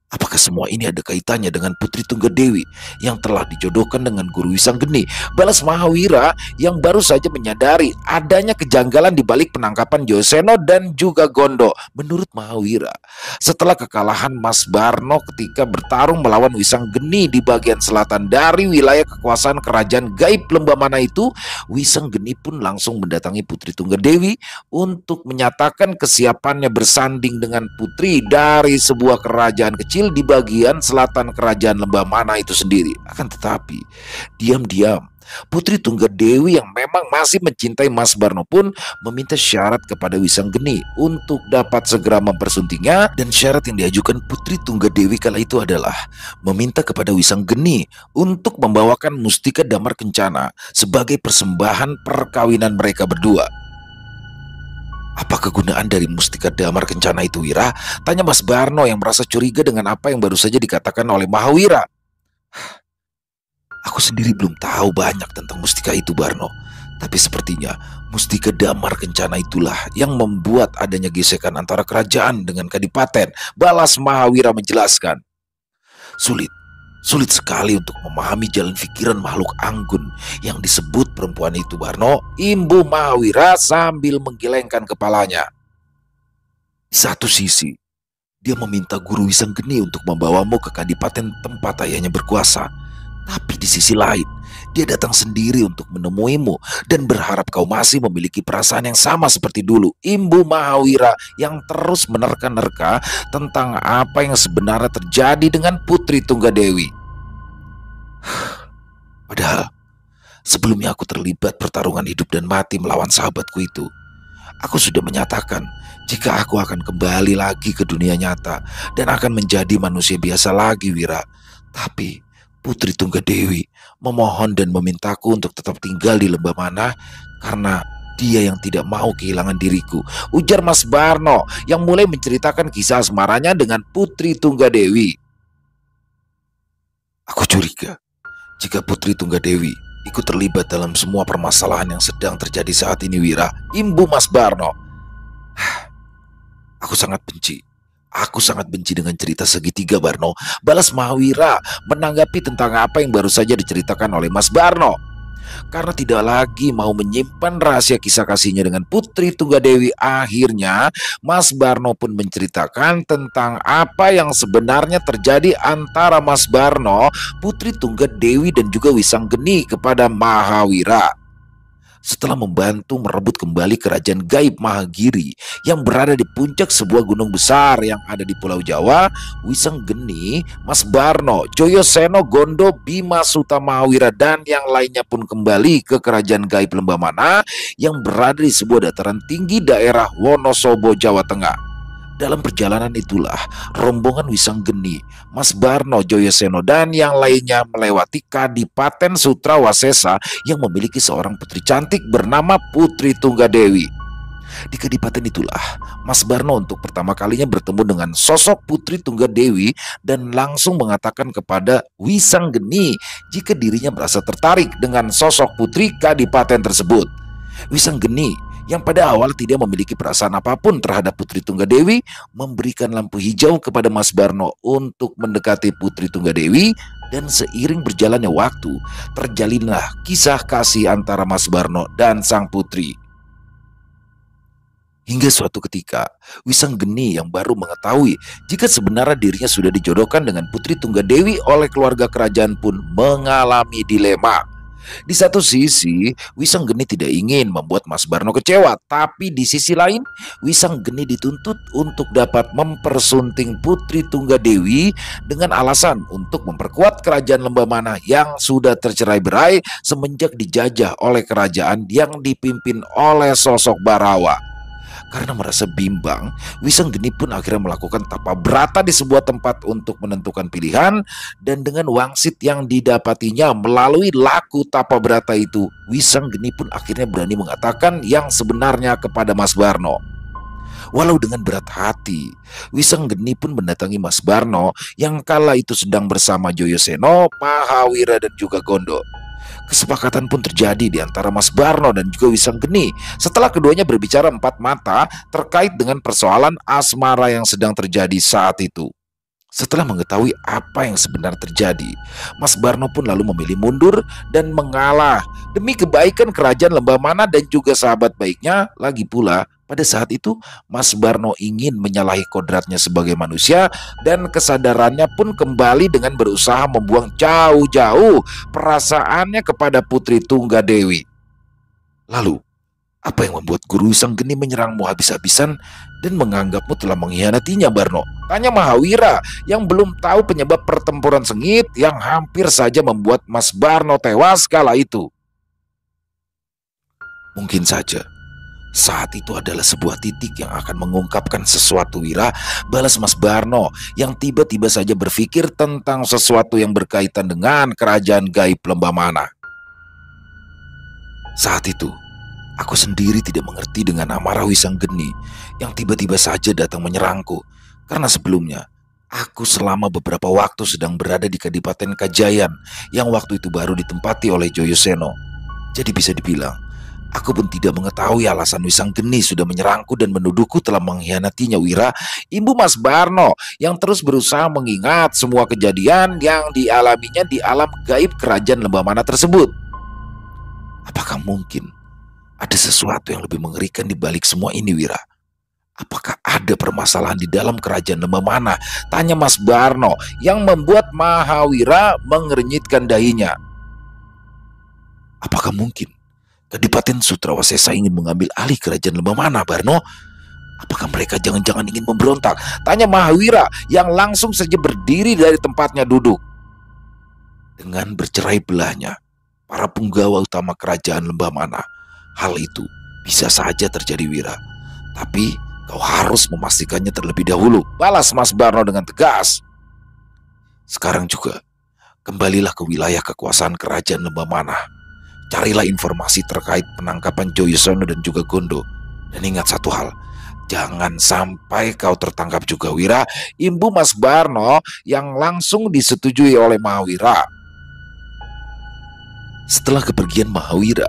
Apakah semua ini ada kaitannya dengan Putri Tunggadewi yang telah dijodohkan dengan Guru Wisanggeni? Balas Mahawira yang baru saja menyadari adanya kejanggalan di balik penangkapan Joyoseno dan juga Gondo. Menurut Mahawira, setelah kekalahan Mas Barno ketika bertarung melawan Wisanggeni di bagian selatan dari wilayah kekuasaan kerajaan gaib Lembamana itu, Wisanggeni pun langsung mendatangi Putri Tunggadewi untuk menyatakan kesiapannya bersanding dengan putri dari sebuah kerajaan kecil di bagian selatan kerajaan Lembamana itu sendiri. Akan tetapi diam-diam Putri Tunggadewi yang memang masih mencintai Mas Barno pun meminta syarat kepada Wisanggeni untuk dapat segera mempersuntingnya, dan syarat yang diajukan Putri Tunggadewi kala itu adalah meminta kepada Wisanggeni untuk membawakan mustika damar kencana sebagai persembahan perkawinan mereka berdua. Apa kegunaan dari mustika damar kencana itu, Wira? Tanya Mas Barno yang merasa curiga dengan apa yang baru saja dikatakan oleh Mahawira. Aku sendiri belum tahu banyak tentang mustika itu, Barno. Tapi sepertinya mustika damar kencana itulah yang membuat adanya gesekan antara kerajaan dengan kadipaten. Balas Mahawira menjelaskan. Sulit sekali untuk memahami jalan pikiran makhluk anggun yang disebut perempuan itu, Barno, imbu Mahawira sambil menggelengkan kepalanya. Di satu sisi, dia meminta Guru Wisanggeni untuk membawamu ke kadipaten tempat ayahnya berkuasa. Tapi di sisi lain, Dia datang sendiri untuk menemuimu dan berharap kau masih memiliki perasaan yang sama seperti dulu. Imbu Mahawira yang terus menerka-nerka tentang apa yang sebenarnya terjadi dengan Putri Tunggadewi. Padahal sebelumnya aku terlibat pertarungan hidup dan mati melawan sahabatku itu. Aku sudah menyatakan jika aku akan kembali lagi ke dunia nyata dan akan menjadi manusia biasa lagi, Wira. Tapi Putri Tunggadewi memohon dan memintaku untuk tetap tinggal di Lembah Mana karena dia yang tidak mau kehilangan diriku, ujar Mas Barno yang mulai menceritakan kisah asmaranya dengan Putri Tunggadewi. Aku curiga jika Putri Tunggadewi ikut terlibat dalam semua permasalahan yang sedang terjadi saat ini, Wira, imbu Mas Barno. Aku sangat benci. Aku sangat benci dengan cerita segitiga, Barno, balas Mahawira menanggapi tentang apa yang baru saja diceritakan oleh Mas Barno. Karena tidak lagi mau menyimpan rahasia kisah kasihnya dengan Putri Tunggadewi, akhirnya Mas Barno pun menceritakan tentang apa yang sebenarnya terjadi antara Mas Barno, Putri Tunggadewi dan juga Wisanggeni kepada Mahawira. Setelah membantu merebut kembali kerajaan gaib Mahagiri yang berada di puncak sebuah gunung besar yang ada di Pulau Jawa, Wisanggeni, Mas Barno, Joyoseno, Gondo, Bima Suta Mahawira dan yang lainnya pun kembali ke kerajaan gaib Lembah Mana yang berada di sebuah dataran tinggi daerah Wonosobo, Jawa Tengah. Dalam perjalanan itulah rombongan Wisanggeni, Mas Barno, Joyoseno dan yang lainnya melewati Kadipaten Sutrawasesa yang memiliki seorang putri cantik bernama Putri Tunggadewi. Di Kadipaten itulah Mas Barno untuk pertama kalinya bertemu dengan sosok Putri Tunggadewi dan langsung mengatakan kepada Wisanggeni jika dirinya merasa tertarik dengan sosok putri Kadipaten tersebut. Wisanggeni yang pada awal tidak memiliki perasaan apapun terhadap Putri Tunggadewi memberikan lampu hijau kepada Mas Barno untuk mendekati Putri Tunggadewi, dan seiring berjalannya waktu terjalinlah kisah kasih antara Mas Barno dan sang putri. Hingga suatu ketika Wisanggeni yang baru mengetahui jika sebenarnya dirinya sudah dijodohkan dengan Putri Tunggadewi oleh keluarga kerajaan pun mengalami dilema. Di satu sisi, Wisanggeni tidak ingin membuat Mas Barno kecewa, tapi di sisi lain, Wisanggeni dituntut untuk dapat mempersunting Putri Tunggadewi dengan alasan untuk memperkuat kerajaan Lembah Mana yang sudah tercerai-berai semenjak dijajah oleh kerajaan yang dipimpin oleh sosok Barawa. Karena merasa bimbang, Wisanggeni pun akhirnya melakukan tapa brata di sebuah tempat untuk menentukan pilihan, dan dengan wangsit yang didapatinya melalui laku tapa brata itu, Wisanggeni pun akhirnya berani mengatakan yang sebenarnya kepada Mas Barno. Walau dengan berat hati, Wisanggeni pun mendatangi Mas Barno yang kala itu sedang bersama Joyoseno, Mahawira dan juga Gondo. Kesepakatan pun terjadi di antara Mas Barno dan juga Wisanggeni setelah keduanya berbicara empat mata terkait dengan persoalan asmara yang sedang terjadi saat itu. Setelah mengetahui apa yang sebenarnya terjadi, Mas Barno pun lalu memilih mundur dan mengalah demi kebaikan kerajaan Lembah Mana dan juga sahabat baiknya. Lagi pula, pada saat itu Mas Barno ingin menyalahi kodratnya sebagai manusia dan kesadarannya pun kembali dengan berusaha membuang jauh-jauh perasaannya kepada Putri Tunggadewi. Lalu, apa yang membuat Guru Wisanggeni menyerangmu habis-habisan dan menganggapmu telah mengkhianatinya, Barno? Tanya Mahawira yang belum tahu penyebab pertempuran sengit yang hampir saja membuat Mas Barno tewas kala itu. Mungkin saja saat itu adalah sebuah titik yang akan mengungkapkan sesuatu, Wira, balas Mas Barno yang tiba-tiba saja berpikir tentang sesuatu yang berkaitan dengan kerajaan gaib Lembah Mana. Saat itu, aku sendiri tidak mengerti dengan amarah Wisanggeni yang tiba-tiba saja datang menyerangku, karena sebelumnya aku selama beberapa waktu sedang berada di Kadipaten Kajayan yang waktu itu baru ditempati oleh Joyoseno. Jadi bisa dibilang, aku pun tidak mengetahui alasan Wisanggeni sudah menyerangku dan menuduhku telah mengkhianatinya, Wira, imbu Mas Barno yang terus berusaha mengingat semua kejadian yang dialaminya di alam gaib kerajaan Lembah Mana tersebut. Apakah mungkin ada sesuatu yang lebih mengerikan di balik semua ini, Wira? Apakah ada permasalahan di dalam kerajaan Lembah Mana? Tanya Mas Barno yang membuat Mahawira mengernyitkan dahinya. Apakah mungkin Kadipaten Sutrawasesa ingin mengambil alih kerajaan Lembah Mana, Barno? Apakah mereka jangan-jangan ingin memberontak? Tanya Mahawira yang langsung saja berdiri dari tempatnya duduk. Dengan bercerai belahnya para punggawa utama kerajaan Lembah Mana, hal itu bisa saja terjadi, Wira. Tapi kau harus memastikannya terlebih dahulu, balas Mas Barno dengan tegas. Sekarang juga, kembalilah ke wilayah kekuasaan kerajaan Lembah Mana. Carilah informasi terkait penangkapan Joyosono dan juga Gondo. Dan ingat satu hal, jangan sampai kau tertangkap juga, Wira. Imbu Mas Barno yang langsung disetujui oleh Mahawira. Setelah kepergian Mahawira,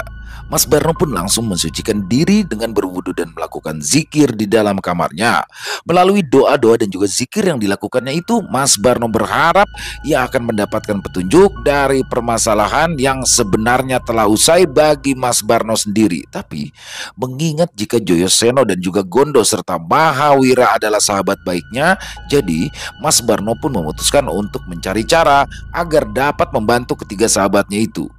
Mas Barno pun langsung mensucikan diri dengan berwudu dan melakukan zikir di dalam kamarnya. Melalui doa-doa dan juga zikir yang dilakukannya itu, Mas Barno berharap ia akan mendapatkan petunjuk dari permasalahan yang sebenarnya telah usai bagi Mas Barno sendiri. Tapi mengingat jika Joyoseno dan juga Gondo serta Mahawira adalah sahabat baiknya, jadi Mas Barno pun memutuskan untuk mencari cara agar dapat membantu ketiga sahabatnya itu.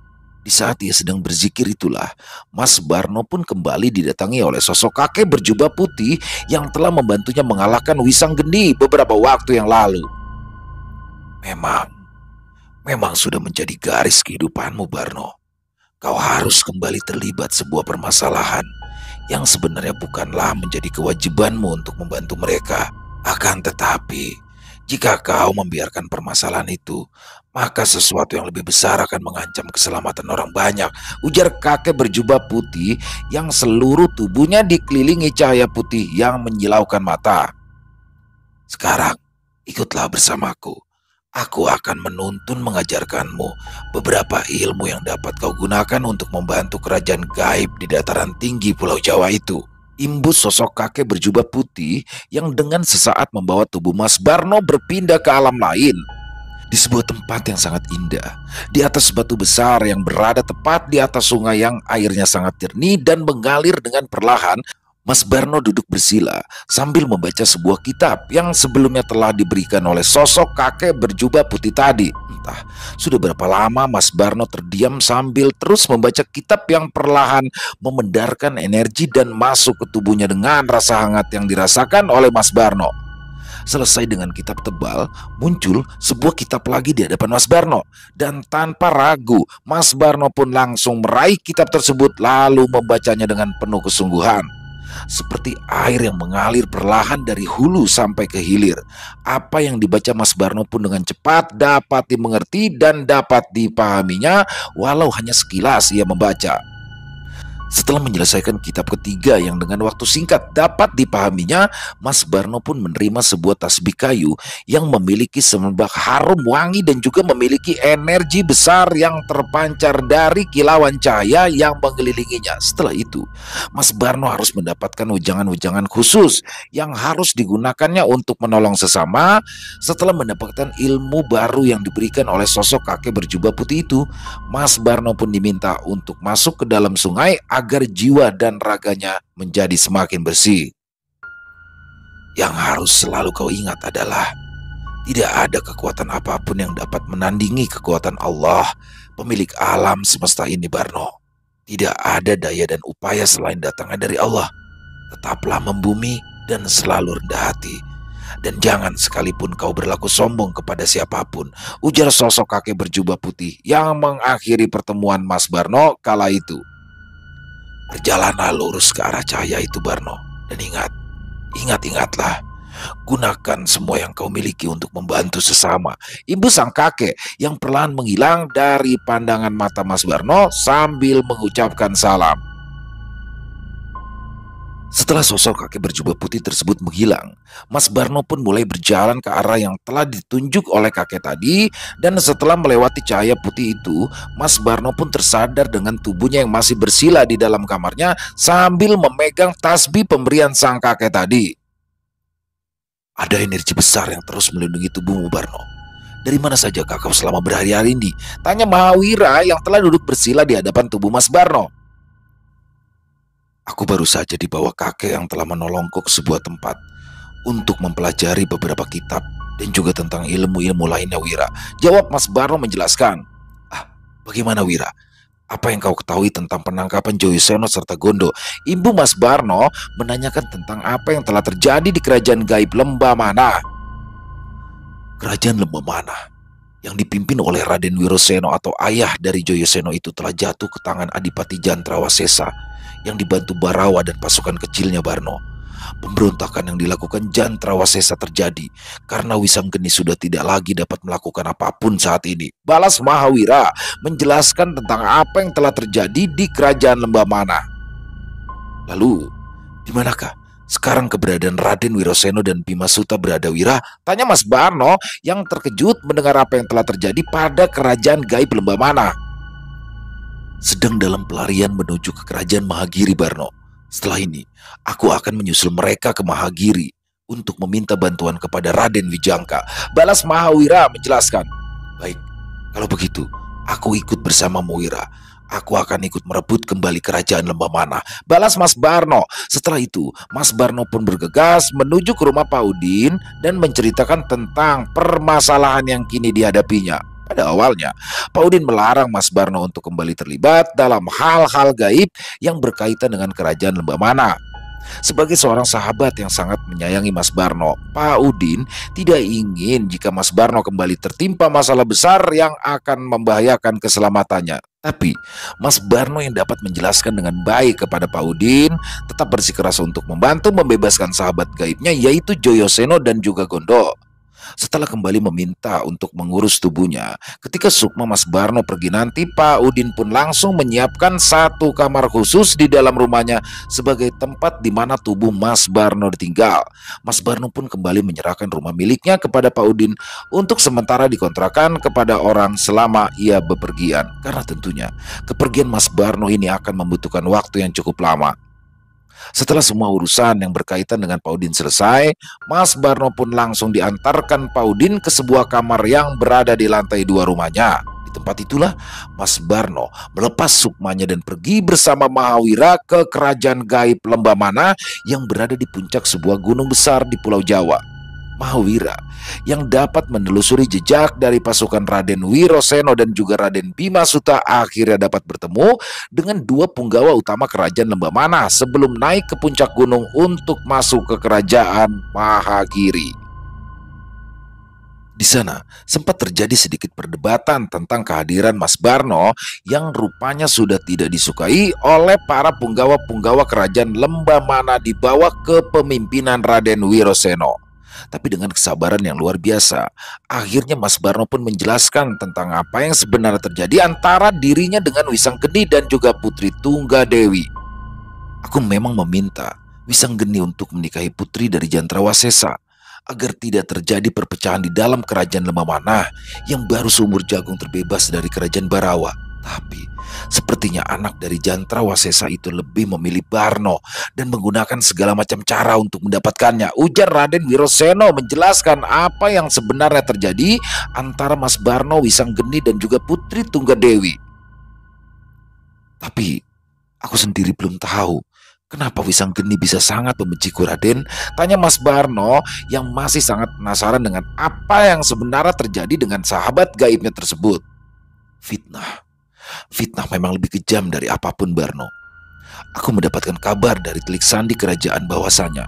Di saat ia sedang berzikir itulah, Mas Barno pun kembali didatangi oleh sosok kakek berjubah putih yang telah membantunya mengalahkan Wisanggeni beberapa waktu yang lalu. Memang sudah menjadi garis kehidupanmu, Barno. Kau harus kembali terlibat sebuah permasalahan yang sebenarnya bukanlah menjadi kewajibanmu untuk membantu mereka. Akan tetapi, jika kau membiarkan permasalahan itu, maka sesuatu yang lebih besar akan mengancam keselamatan orang banyak, ujar kakek berjubah putih yang seluruh tubuhnya dikelilingi cahaya putih yang menyilaukan mata. Sekarang, ikutlah bersamaku. Aku akan menuntun mengajarkanmu beberapa ilmu yang dapat kau gunakan untuk membantu kerajaan gaib di dataran tinggi Pulau Jawa itu. Imbus sosok kakek berjubah putih yang dengan sesaat membawa tubuh Mas Barno berpindah ke alam lain. Di sebuah tempat yang sangat indah, di atas batu besar yang berada tepat di atas sungai yang airnya sangat jernih dan mengalir dengan perlahan, Mas Barno duduk bersila sambil membaca sebuah kitab yang sebelumnya telah diberikan oleh sosok kakek berjubah putih tadi. Entah sudah berapa lama Mas Barno terdiam sambil terus membaca kitab yang perlahan memendarkan energi dan masuk ke tubuhnya dengan rasa hangat yang dirasakan oleh Mas Barno. Selesai dengan kitab tebal, muncul sebuah kitab lagi di hadapan Mas Barno. Dan tanpa ragu, Mas Barno pun langsung meraih kitab tersebut lalu membacanya dengan penuh kesungguhan. Seperti air yang mengalir perlahan dari hulu sampai ke hilir. Apa yang dibaca Mas Barno pun dengan cepat dapat dimengerti dan dapat dipahaminya walau hanya sekilas ia membaca. Setelah menyelesaikan kitab ketiga yang dengan waktu singkat dapat dipahaminya, Mas Barno pun menerima sebuah tasbih kayu yang memiliki semerbak harum wangi dan juga memiliki energi besar yang terpancar dari kilauan cahaya yang mengelilinginya. Setelah itu, Mas Barno harus mendapatkan wejangan-wejangan khusus yang harus digunakannya untuk menolong sesama. Setelah mendapatkan ilmu baru yang diberikan oleh sosok kakek berjubah putih itu, Mas Barno pun diminta untuk masuk ke dalam sungai agar jiwa dan raganya menjadi semakin bersih. Yang harus selalu kau ingat adalah tidak ada kekuatan apapun yang dapat menandingi kekuatan Allah, pemilik alam semesta ini, Barno. Tidak ada daya dan upaya selain datangnya dari Allah. Tetaplah membumi dan selalu rendah hati. Dan jangan sekalipun kau berlaku sombong kepada siapapun, ujar sosok kakek berjubah putih yang mengakhiri pertemuan Mas Barno kala itu. Berjalanlah lurus ke arah cahaya itu, Barno. Dan ingatlah, gunakan semua yang kau miliki untuk membantu sesama. Imbus sang kakek yang perlahan menghilang dari pandangan mata Mas Barno sambil mengucapkan salam. Setelah sosok kakek berjubah putih tersebut menghilang, Mas Barno pun mulai berjalan ke arah yang telah ditunjuk oleh kakek tadi. Dan setelah melewati cahaya putih itu, Mas Barno pun tersadar dengan tubuhnya yang masih bersila di dalam kamarnya sambil memegang tasbih pemberian sang kakek tadi. Ada energi besar yang terus melindungi tubuhmu, Barno. Dari mana saja kau selama berhari-hari ini? Tanya Mahawira yang telah duduk bersila di hadapan tubuh Mas Barno. Aku baru saja dibawa kakek yang telah menolongku ke sebuah tempat untuk mempelajari beberapa kitab dan juga tentang ilmu-ilmu lainnya, Wira. Jawab Mas Barno menjelaskan. Bagaimana, Wira? Apa yang kau ketahui tentang penangkapan Joyuseno serta Gondo? Ibu Mas Barno menanyakan tentang apa yang telah terjadi di kerajaan gaib Lembah Mana. Kerajaan Lembah Mana yang dipimpin oleh Raden Wiroseno atau ayah dari Joyoseno itu telah jatuh ke tangan Adipati Jantrawasesa yang dibantu Barawa dan pasukan kecilnya Barno. Pemberontakan yang dilakukan Jantrawasesa terjadi karena Wisanggeni sudah tidak lagi dapat melakukan apapun saat ini. Balas Mahawira menjelaskan tentang apa yang telah terjadi di kerajaan Lembah Mana. Lalu, di manakah sekarang keberadaan Raden Wiroseno dan Bimasuta Bradawira? Tanya Mas Barno yang terkejut mendengar apa yang telah terjadi pada kerajaan gaib Lembah Mana. Sedang dalam pelarian menuju ke kerajaan Mahagiri, Barno. Setelah ini, aku akan menyusul mereka ke Mahagiri untuk meminta bantuan kepada Raden Wijangka. Balas Mahawira menjelaskan. Baik, kalau begitu, aku ikut bersama Muwira. Aku akan ikut merebut kembali kerajaan Lembah Mana. Balas Mas Barno. Setelah itu, Mas Barno pun bergegas menuju ke rumah Pak Udin dan menceritakan tentang permasalahan yang kini dihadapinya. Pada awalnya, Pak Udin melarang Mas Barno untuk kembali terlibat dalam hal-hal gaib yang berkaitan dengan kerajaan Lembah Mana. Sebagai seorang sahabat yang sangat menyayangi Mas Barno, Pak Udin tidak ingin jika Mas Barno kembali tertimpa masalah besar yang akan membahayakan keselamatannya. Tapi Mas Barno yang dapat menjelaskan dengan baik kepada Pak Udin tetap bersikeras untuk membantu membebaskan sahabat gaibnya, yaitu Joyoseno dan juga Gondo. Setelah kembali meminta untuk mengurus tubuhnya, ketika Sukma Mas Barno pergi nanti, Pak Udin pun langsung menyiapkan satu kamar khusus di dalam rumahnya sebagai tempat di mana tubuh Mas Barno ditinggal. Mas Barno pun kembali menyerahkan rumah miliknya kepada Pak Udin untuk sementara dikontrakan kepada orang selama ia bepergian. Karena tentunya kepergian Mas Barno ini akan membutuhkan waktu yang cukup lama. Setelah semua urusan yang berkaitan dengan Pak Udin selesai, Mas Barno pun langsung diantarkan Pak Udin ke sebuah kamar yang berada di lantai 2 rumahnya. Di tempat itulah Mas Barno melepas sukmanya dan pergi bersama Mahawira ke kerajaan gaib Lembah Mana yang berada di puncak sebuah gunung besar di Pulau Jawa. Mahawira yang dapat menelusuri jejak dari pasukan Raden Wiroseno dan juga Raden Bimasuta akhirnya dapat bertemu dengan dua punggawa utama kerajaan Lembah Mana sebelum naik ke puncak gunung untuk masuk ke kerajaan Mahagiri. Di sana sempat terjadi sedikit perdebatan tentang kehadiran Mas Barno yang rupanya sudah tidak disukai oleh para punggawa-punggawa kerajaan Lembah Mana di bawah kepemimpinan Raden Wiroseno. Tapi dengan kesabaran yang luar biasa, akhirnya Mas Barno pun menjelaskan tentang apa yang sebenarnya terjadi antara dirinya dengan Wisanggeni dan juga Putri Tunggadewi. Aku memang meminta Wisanggeni untuk menikahi putri dari Jantrawasesa agar tidak terjadi perpecahan di dalam kerajaan Lembah Mana yang baru seumur jagung terbebas dari kerajaan Barawa. Tapi sepertinya anak dari Jantrawasesa itu lebih memilih Barno dan menggunakan segala macam cara untuk mendapatkannya. Ujar Raden Wiroseno menjelaskan apa yang sebenarnya terjadi antara Mas Barno, Wisanggeni dan juga Putri Tunggadewi. Tapi aku sendiri belum tahu kenapa Wisanggeni bisa sangat membenciku, Raden. Tanya Mas Barno yang masih sangat penasaran dengan apa yang sebenarnya terjadi dengan sahabat gaibnya tersebut. Fitnah. Fitnah memang lebih kejam dari apapun, Barno. Aku mendapatkan kabar dari telik sandi kerajaan bahwasanya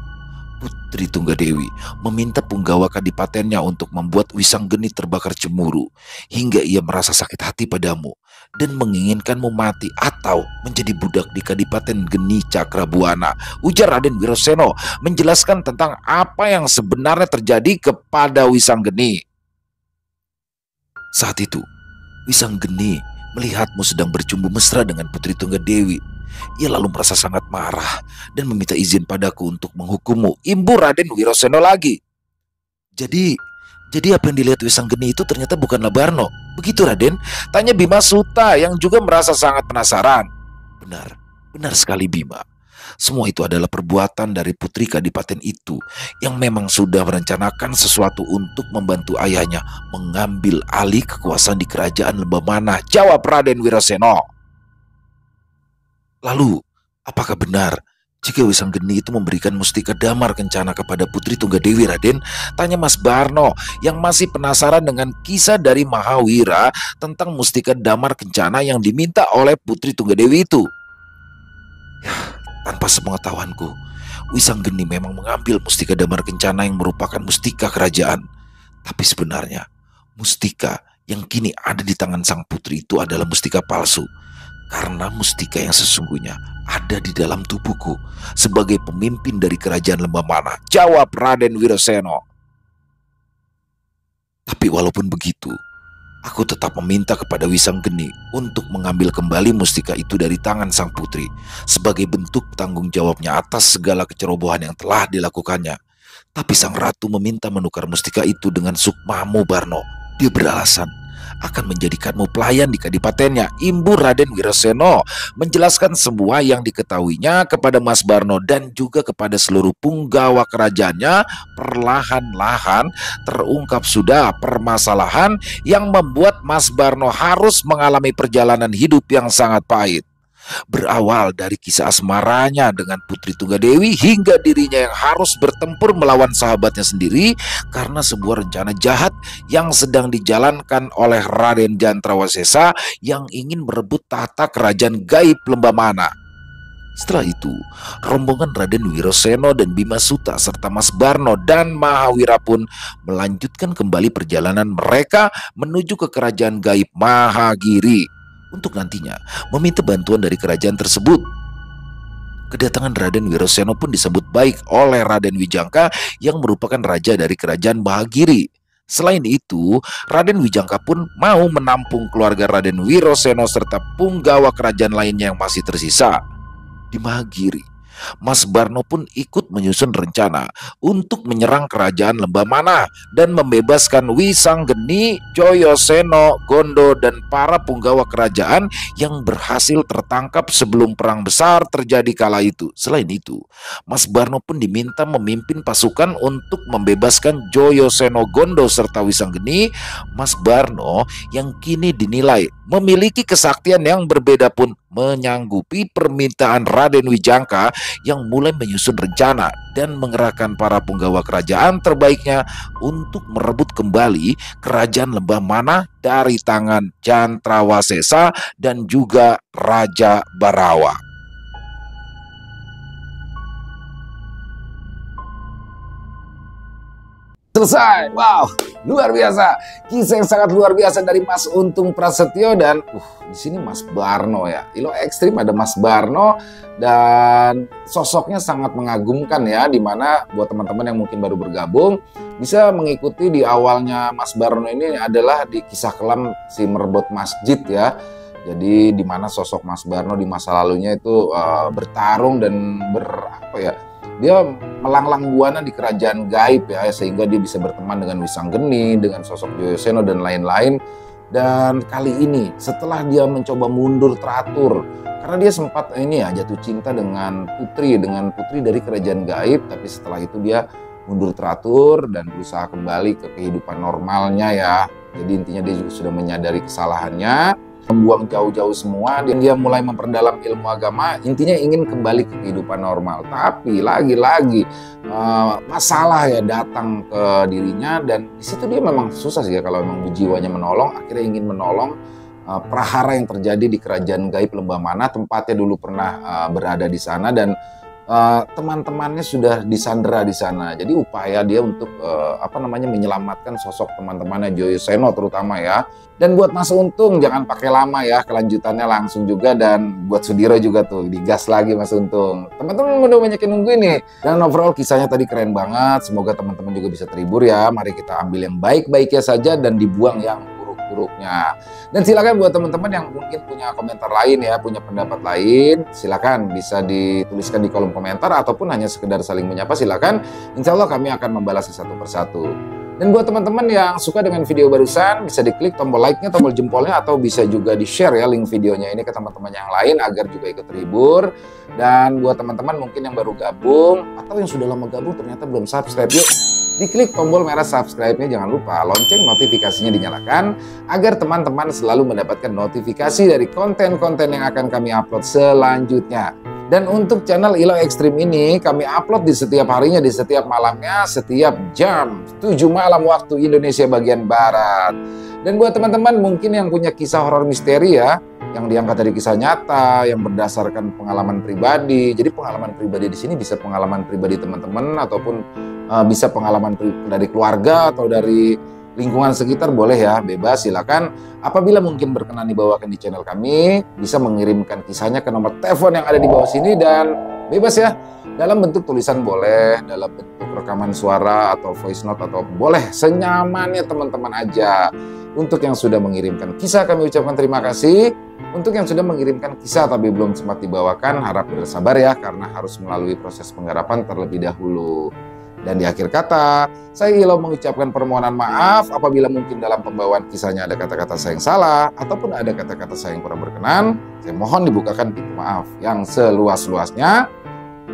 Putri Tunggadewi meminta punggawa kadipatennya untuk membuat Wisanggeni terbakar cemburu hingga ia merasa sakit hati padamu dan menginginkanmu mati atau menjadi budak di Kadipaten Geni Cakrabuana. Ujar Raden Wiroseno menjelaskan tentang apa yang sebenarnya terjadi kepada Wisanggeni. Saat itu Wisanggeni melihatmu sedang bercumbu mesra dengan Putri Tunggadewi. Ia lalu merasa sangat marah dan meminta izin padaku untuk menghukummu. Imbu Raden Wiroseno lagi. Jadi apa yang dilihat Wisanggeni itu ternyata bukanlah Barno. Begitu, Raden? Tanya Bimasuta yang juga merasa sangat penasaran. Benar sekali, Bima. Semua itu adalah perbuatan dari putri kadipaten itu yang memang sudah merencanakan sesuatu untuk membantu ayahnya mengambil alih kekuasaan di kerajaan Lembah Mana. Jawab Raden Wiroseno. Lalu, apakah benar Jika Wisanggeni itu memberikan mustika damar kencana kepada Putri Tunggadewi, Raden, tanya Mas Barno yang masih penasaran dengan kisah dari Mahawira tentang mustika damar kencana yang diminta oleh Putri Tunggadewi itu. Tanpa sepengetahuanku, Wisanggeni memang mengambil mustika damar kencana yang merupakan mustika kerajaan. Tapi sebenarnya, mustika yang kini ada di tangan sang putri itu adalah mustika palsu. Karena mustika yang sesungguhnya ada di dalam tubuhku sebagai pemimpin dari kerajaan Lembah Mana, jawab Raden Wirasena. Tapi walaupun begitu, aku tetap meminta kepada Wisanggeni untuk mengambil kembali mustika itu dari tangan sang putri sebagai bentuk tanggung jawabnya atas segala kecerobohan yang telah dilakukannya. Tapi sang ratu meminta menukar mustika itu dengan sukmamu, Barno. Dia beralasan akan menjadikanmu pelayan di kadipatennya. Imbu Raden Wirasena menjelaskan semua yang diketahuinya kepada Mas Barno dan juga kepada seluruh punggawa kerajaannya. Perlahan-lahan terungkap sudah permasalahan yang membuat Mas Barno harus mengalami perjalanan hidup yang sangat pahit. Berawal dari kisah asmaranya dengan Putri Tunggadewi hingga dirinya yang harus bertempur melawan sahabatnya sendiri karena sebuah rencana jahat yang sedang dijalankan oleh Raden Jantrawasesa yang ingin merebut tahta kerajaan gaib Lembah Mana. Setelah itu, rombongan Raden Wirasena dan Bima Suta serta Mas Barno dan Mahawira pun melanjutkan kembali perjalanan mereka menuju ke kerajaan gaib Mahagiri untuk nantinya meminta bantuan dari kerajaan tersebut. Kedatangan Raden Wirasena pun disambut baik oleh Raden Wijangka yang merupakan raja dari kerajaan Mahagiri. Selain itu, Raden Wijangka pun mau menampung keluarga Raden Wirasena serta punggawa kerajaan lainnya yang masih tersisa di Mahagiri. Mas Barno pun ikut menyusun rencana untuk menyerang kerajaan Lembah Mana dan membebaskan Wisanggeni, Joyoseno, Gondo, dan para punggawa kerajaan yang berhasil tertangkap sebelum perang besar terjadi kala itu. Selain itu, Mas Barno pun diminta memimpin pasukan untuk membebaskan Joyoseno, Gondo, serta Wisanggeni. Mas Barno yang kini dinilai memiliki kesaktian yang berbeda pun menyanggupi permintaan Raden Wijangka yang mulai menyusun rencana dan mengerahkan para punggawa kerajaan terbaiknya untuk merebut kembali kerajaan Lembah Mana dari tangan Jantrawasesa dan juga Raja Barawa. Selesai. Wow, luar biasa. Kisah yang sangat luar biasa dari Mas Untung Prasetyo dan di sini Mas Barno ya. Ilo Ekstrim ada Mas Barno dan sosoknya sangat mengagumkan ya, dimana buat teman-teman yang mungkin baru bergabung bisa mengikuti di awalnya Mas Barno ini adalah di kisah kelam si merebut masjid ya. Jadi di mana sosok Mas Barno di masa lalunya itu bertarung dan dia melanglang buana di kerajaan gaib ya, sehingga dia bisa berteman dengan Wisanggeni, dengan sosok Joyoseno dan lain-lain. Dan kali ini setelah dia mencoba mundur teratur karena dia sempat jatuh cinta dengan putri dari kerajaan gaib, tapi setelah itu dia mundur teratur dan berusaha kembali ke kehidupan normalnya ya. Jadi intinya dia juga sudah menyadari kesalahannya, membuang jauh-jauh semua, dan dia mulai memperdalam ilmu agama, intinya ingin kembali ke kehidupan normal. Tapi lagi-lagi masalah ya datang ke dirinya, dan di situ dia memang susah sih ya kalau memang jiwanya menolong, akhirnya ingin menolong prahara yang terjadi di kerajaan gaib Lembah Mana, tempatnya dulu pernah berada di sana, dan teman-temannya sudah disandera di sana. Jadi upaya dia untuk menyelamatkan sosok teman-temannya Joyoseno terutama ya. Dan buat Mas Untung jangan pakai lama ya, kelanjutannya langsung juga. Dan buat Sudiro juga tuh digas lagi Mas Untung. Teman-teman udah banyak yang nunggu ini. Dan overall kisahnya tadi keren banget. Semoga teman-teman juga bisa terhibur ya. Mari kita ambil yang baik-baiknya saja dan dibuang yang buruknya. Dan silakan buat teman-teman yang mungkin punya komentar lain ya, punya pendapat lain, silakan bisa dituliskan di kolom komentar ataupun hanya sekedar saling menyapa, silakan. Insya Allah kami akan membalasnya satu persatu. Dan buat teman-teman yang suka dengan video barusan, bisa diklik tombol like-nya, tombol jempolnya, atau bisa juga di-share ya link videonya ini ke teman-teman yang lain agar juga ikut terhibur. Dan buat teman-teman mungkin yang baru gabung atau yang sudah lama gabung ternyata belum subscribe, yuk diklik tombol merah subscribe-nya, jangan lupa lonceng notifikasinya dinyalakan agar teman-teman selalu mendapatkan notifikasi dari konten-konten yang akan kami upload selanjutnya. Dan untuk channel Ilo Ekstrim ini kami upload di setiap harinya, di setiap malamnya, setiap jam 7 malam waktu Indonesia bagian Barat. Dan buat teman-teman mungkin yang punya kisah horor misteri ya, yang diangkat dari kisah nyata, yang berdasarkan pengalaman pribadi. Jadi pengalaman pribadi di sini bisa pengalaman pribadi teman-teman ataupun bisa pengalaman dari keluarga atau dari lingkungan sekitar, boleh ya, bebas, silakan. Apabila mungkin berkenan dibawakan di channel kami, bisa mengirimkan kisahnya ke nomor telepon yang ada di bawah sini dan bebas ya. Dalam bentuk tulisan boleh, dalam bentuk rekaman suara atau voice note atau boleh, senyamannya teman-teman aja. Untuk yang sudah mengirimkan kisah kami ucapkan terima kasih. Untuk yang sudah mengirimkan kisah tapi belum sempat dibawakan, harap bersabar ya karena harus melalui proses penggarapan terlebih dahulu. Dan di akhir kata, saya Ilo mengucapkan permohonan maaf apabila mungkin dalam pembawaan kisahnya ada kata-kata saya yang salah ataupun ada kata-kata saya yang kurang berkenan. Saya mohon dibukakan pintu maaf yang seluas-luasnya.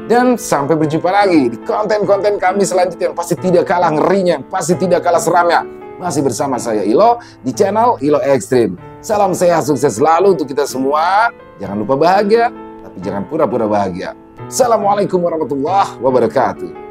Dan sampai berjumpa lagi di konten-konten kami selanjutnya yang pasti tidak kalah ngerinya, yang pasti tidak kalah seramnya. Masih bersama saya Ilo di channel Ilo Ekstrim. Salam sehat, sukses selalu untuk kita semua. Jangan lupa bahagia, tapi jangan pura-pura bahagia. Assalamualaikum warahmatullahi wabarakatuh.